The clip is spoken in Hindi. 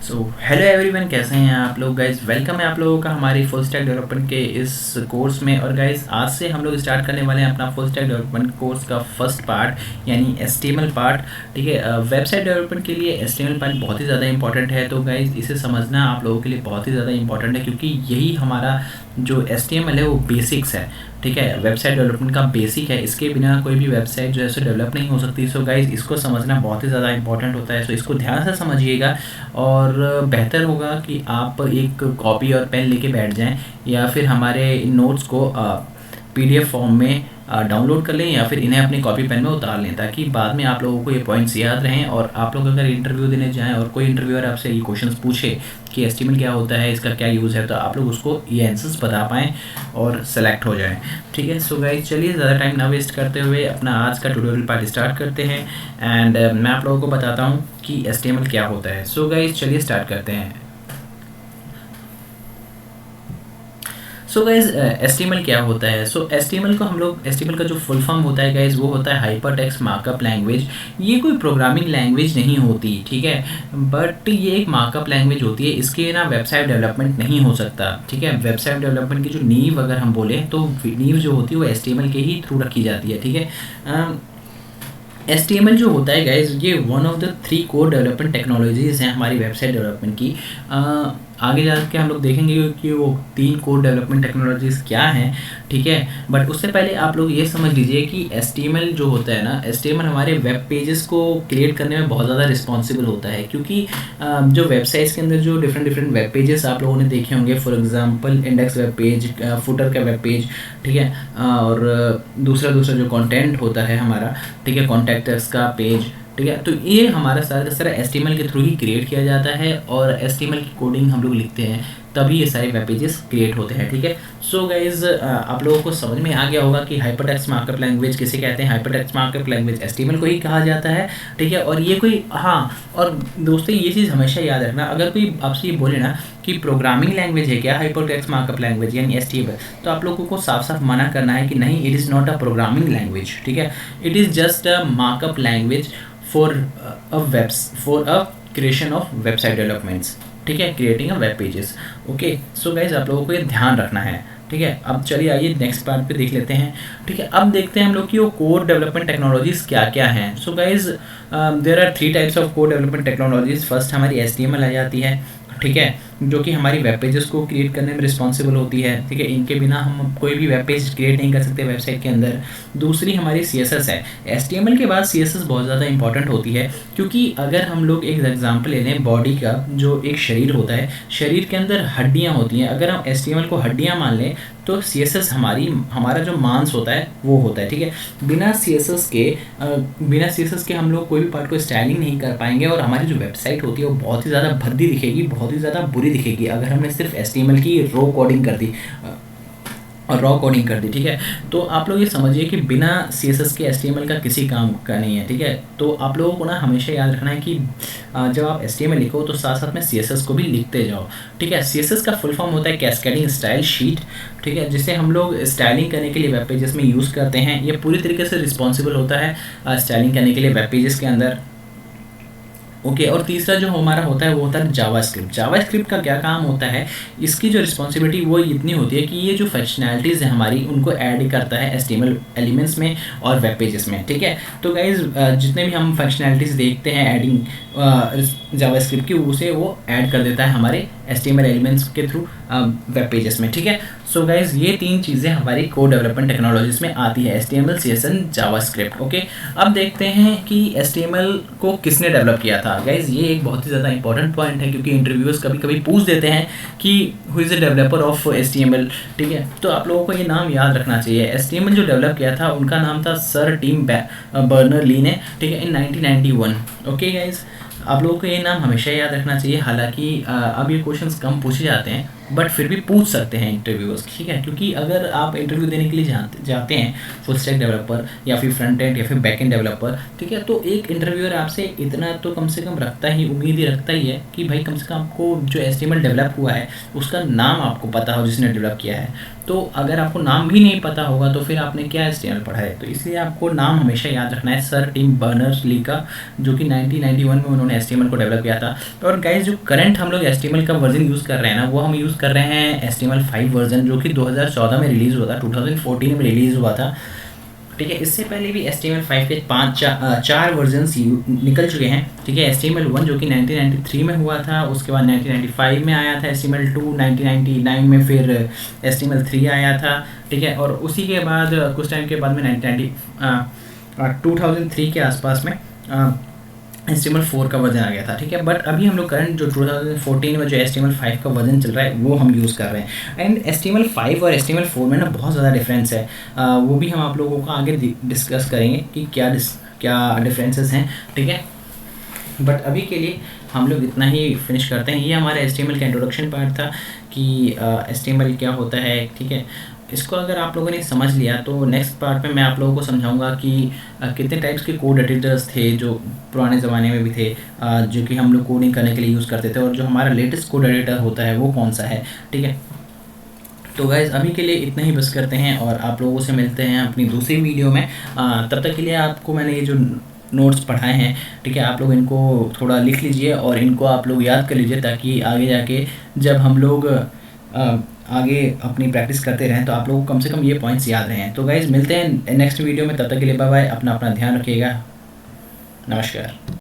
सो हेलो एवरीवन, कैसे हैं आप लोग गाइज। वेलकम है आप लोगों का हमारी फुल स्टैक डेवलपमेंट के इस कोर्स में। और गाइज आज से हम लोग स्टार्ट करने वाले हैं अपना फुल स्टैक डेवलपमेंट कोर्स का फर्स्ट पार्ट यानी एचटीएमएल पार्ट। ठीक है, वेबसाइट डेवलपमेंट के लिए एचटीएमएल पार्ट बहुत ही ज़्यादा इंपॉर्टेंट है। तो गाइज इसे समझना आप लोगों के लिए बहुत ही ज़्यादा इंपॉर्टेंट है, क्योंकि यही हमारा जो एचटीएमएल है वो बेसिक्स है। ठीक है, वेबसाइट डेवलपमेंट का बेसिक है। इसके बिना कोई भी वेबसाइट जो है सो डेवलप नहीं हो सकती। सो गाइज इसको समझना बहुत ही ज़्यादा इंपॉर्टेंट होता है। सो इसको ध्यान से समझिएगा और बेहतर होगा कि आप एक कॉपी और पेन लेके बैठ जाएं, या फिर हमारे इन नोट्स को पीडीएफ फॉर्म में डाउनलोड कर लें, या फिर इन्हें अपनी कॉपी पेन में उतार लें, ताकि बाद में आप लोगों को ये पॉइंट्स याद रहें। और आप लोग अगर इंटरव्यू देने जाएं और कोई इंटरव्यूअर आपसे ये क्वेश्चंस पूछे कि एस्टीमेट क्या होता है, इसका क्या यूज़ है, तो आप लोग उसको ये आंसर्स बता पाएँ और सेलेक्ट हो जाएं। ठीक है, सो गाइस चलिए ज़्यादा टाइम ना वेस्ट करते हुए अपना आज का ट्यूटोरियल पार्ट स्टार्ट करते हैं। एंड मैं आप लोगों को बताता हूँ कि एस्टीमेट क्या होता है। सो गाइस चलिए स्टार्ट करते हैं। सो गाइज एचटीएमएल क्या होता है। सो एचटीएमएल को हम लोग एचटीएमएल का जो फुल फॉर्म होता है गाइज वो होता है हाइपर टेक्स्ट मार्कअप लैंग्वेज। ये कोई प्रोग्रामिंग लैंग्वेज नहीं होती, ठीक है, बट ये एक मार्कअप लैंग्वेज होती है। इसके ना वेबसाइट डेवलपमेंट नहीं हो सकता। ठीक है, वेबसाइट डेवलपमेंट की जो नींव अगर हम बोले तो नींव जो होती है वो एचटीएमएल के ही थ्रू रखी जाती है। ठीक है, HTML जो होता है गाइज ये one of the 3 core development technologies हैं हमारी वेबसाइट डेवलपमेंट की। आगे जा के हम लोग देखेंगे कि वो 3 कोर डेवलपमेंट टेक्नोलॉजीज़ क्या हैं। ठीक है, बट उससे पहले आप लोग ये समझ लीजिए कि HTML जो होता है ना, HTML हमारे वेब पेजेस को क्रिएट करने में बहुत ज़्यादा रिस्पॉन्सिबल होता है। क्योंकि जो वेबसाइट्स के अंदर जो डिफरेंट वेब पेजेस आप लोगों ने देखे होंगे, for example index web page, footer का वेब पेज, ठीक है, और दूसरा जो कंटेंट होता है हमारा, ठीक है, कॉन्टैक्ट्स का पेज, ठीक है, तो ये हमारा सारा का सारा एचटीएमएल के थ्रू ही क्रिएट किया जाता है। और एचटीएमएल की कोडिंग हम लोग लिखते हैं, तभी ये सारे वेब पेजेस क्रिएट होते हैं। ठीक है, सो गाइज आप लोगों को समझ में आ गया होगा कि हाइपरटेक्स्ट मार्कअप लैंग्वेज किसे कहते हैं। हाइपरटेक्स्ट मार्कअप लैंग्वेज एचटीएमएल को ही कहा जाता है। ठीक है, और ये कोई, हाँ, और दोस्तों ये चीज़ हमेशा याद रखना, अगर कोई आपसे ये बोले ना कि प्रोग्रामिंग लैंग्वेज है क्या हाइपरटेक्स्ट मार्कअप लैंग्वेज यानी एचटीएमएल, तो आप लोगों को साफ साफ मना करना है कि नहीं, it is not a programming language. ठीक है, it is just a markup language for a creation of website developments. ठीक है, creating a web pages. Okay, so guys आप लोगों को ये ध्यान रखना है। ठीक है, अब चलिए आइए नेक्स्ट पार्ट पे देख लेते हैं। ठीक है, अब देखते हैं हम लोग कि वो कोर डेवलपमेंट टेक्नोलॉजीज़ क्या क्या हैं। So guys there are 3 types of core development technologies. First हमारी एचटीएमएल आ जाती है, ठीक है, जो कि हमारी वेब पेजेस को क्रिएट करने में रिस्पॉन्सिबल होती है। ठीक है, इनके बिना हम कोई भी वेब पेज क्रिएट नहीं कर सकते वेबसाइट के अंदर। दूसरी हमारी सीएसएस है। एचटीएमएल के बाद सीएसएस बहुत ज़्यादा इंपॉर्टेंट होती है, क्योंकि अगर हम लोग एक एग्जांपल ले लें बॉडी का, जो एक शरीर होता है, शरीर के अंदर हड्डियाँ होती हैं। अगर हम एचटीएमएल को हड्डियाँ मान लें तो सीएसएस हमारा जो मांस होता है वो होता है। ठीक है, बिना सीएसएस के हम लोग कोई भी पार्ट को स्टाइलिंग नहीं कर पाएंगे, और हमारी जो वेबसाइट होती है वो बहुत ही ज़्यादा भद्दी दिखेगी, बहुत ही ज़्यादा बुरी दिखेगी अगर हमने सिर्फ एचटीएमएल की रो कोडिंग कर दी और रॉ कोडिंग कर दी। ठीक है, तो आप लोग ये समझिए कि बिना सीएसएस के एचटीएमएल का किसी काम का नहीं है। ठीक है, तो आप लोगों को ना हमेशा याद रखना है कि जब आप एचटीएमएल लिखो तो साथ साथ में सीएसएस को भी लिखते जाओ। ठीक है, सीएसएस का फुल फॉर्म होता है कैस्केडिंग स्टाइल शीट। ठीक है, जिसे हम लोग स्टाइलिंग करने के लिए वेब पेजेस में यूज़ करते हैं। ये पूरी तरीके से रिस्पॉन्सिबल होता है स्टाइलिंग करने के लिए वेब पेजेस के अंदर। ओके, और तीसरा जो हमारा होता है वो होता है जावास्क्रिप्ट। जावास्क्रिप्ट का क्या काम होता है, इसकी जो रिस्पॉन्सिबिलिटी वो इतनी होती है कि ये जो फंक्शनैलिटीज़ है हमारी उनको ऐड करता है एचटीएमएल एलिमेंट्स में और वेब पेजेस में। ठीक है, तो गाइज जितने भी हम फंक्शनैलिटीज़ देखते हैं एडिंग जावास्क्रिप्ट की, उसे वो ऐड कर देता है हमारे एचटीएमएल एलिमेंट्स के थ्रू वेब पेजेस में। ठीक है, सो गाइज ये 3 चीज़ें हमारी कोर डेवलपमेंट टेक्नोलॉजीज में आती है, एचटीएमएल, सीएसएस, जावास्क्रिप्ट। ओके, अब देखते हैं कि एचटीएमएल को किसने डेवलप किया था। गाइज ये एक बहुत ही ज़्यादा इंपॉर्टेंट पॉइंट है, क्योंकि इंटरव्यूअर्स कभी कभी पूछ देते हैं कि who is the developer of HTML. ठीक है, तो आप लोगों को ये नाम याद रखना चाहिए। एचटीएमएल जो डेवलप किया था उनका नाम था सर टिम बर्नर-ली ने। ठीक है, इन 1991। ओके गाइज, आप लोगों को ये नाम हमेशा याद रखना चाहिए। हालांकि अब ये क्वेश्चंस कम पूछे जाते हैं, बट फिर भी पूछ सकते हैं इंटरव्यूअर्स, ठीक है, क्योंकि अगर आप इंटरव्यू देने के लिए जाते हैं फुल स्टैक डेवलपर या फिर फ्रंट एंड या फिर बैक एंड डेवलपर, ठीक है, तो एक इंटरव्यूअर आपसे इतना तो कम से कम रखता ही, उम्मीद ही रखता ही है कि भाई कम से कम आपको जो HTML डेवलप हुआ है उसका नाम आपको पता हो जिसने डेवलप किया है। तो अगर आपको नाम भी नहीं पता होगा तो फिर आपने क्या HTML पढ़ा है। तो इसलिए आपको नाम हमेशा याद रखना है, सर टिम बर्नर्स-ली का, जो कि 1991 में उन्होंने HTML को डेवलप किया था। और गाइस जो करंट हम लोग HTML का वर्जन यूज़ कर रहे हैं ना, वो हम यूज़ कर रहे हैं HTML5 वर्जन, जो कि 2014 में रिलीज़ हुआ था, 2014 में रिलीज़ हुआ था, ठीक है। इससे पहले भी HTML5 के 4 वर्जन्स निकल चुके हैं, ठीक है। HTML1 जो कि 1993 में हुआ था, उसके बाद 1995 में आया था HTML2, 1999 में फिर HTML3 आया था, ठीक है। और उसी के बाद कुछ टाइम के बाद में 2003 के आसपास में HTML4 का वर्जन आ गया था, ठीक है। बट अभी हम लोग करंट जो 2014 में जो HTML5 का वर्जन चल रहा है वो हम यूज़ कर रहे हैं। एंड HTML5 और HTML4 में ना बहुत ज़्यादा डिफरेंस है, वो भी हम आप लोगों को आगे डिस्कस करेंगे कि क्या डिफरेंसेस हैं, ठीक है। बट अभी के लिए हम लोग इतना ही फिनिश करते हैं। ये हमारा HTML का इंट्रोडक्शन पार्ट था कि HTML क्या होता है, ठीक है। इसको अगर आप लोगों ने समझ लिया तो नेक्स्ट पार्ट में मैं आप लोगों को समझाऊंगा कि कितने टाइप्स के कोड एडिटर्स थे जो पुराने ज़माने में भी थे, जो कि हम लोग कोडिंग करने के लिए यूज़ करते थे, और जो हमारा लेटेस्ट कोड एडिटर होता है वो कौन सा है, ठीक है। तो गाइज़ अभी के लिए इतना ही बस करते हैं और आप लोगों से मिलते हैं अपनी दूसरी वीडियो में। तब तक के लिए आपको मैंने ये जो नोट्स पढ़ाए हैं, ठीक है, आप लोग इनको थोड़ा लिख लीजिए और इनको आप लोग याद कर लीजिए, ताकि आगे जाके जब हम लोग आगे अपनी प्रैक्टिस करते रहें तो आप लोगों को कम से कम ये पॉइंट्स याद रहें। तो गाइज़ मिलते हैं नेक्स्ट वीडियो में, तब तक के लिए बाय बाय, अपना ध्यान रखिएगा, नमस्कार।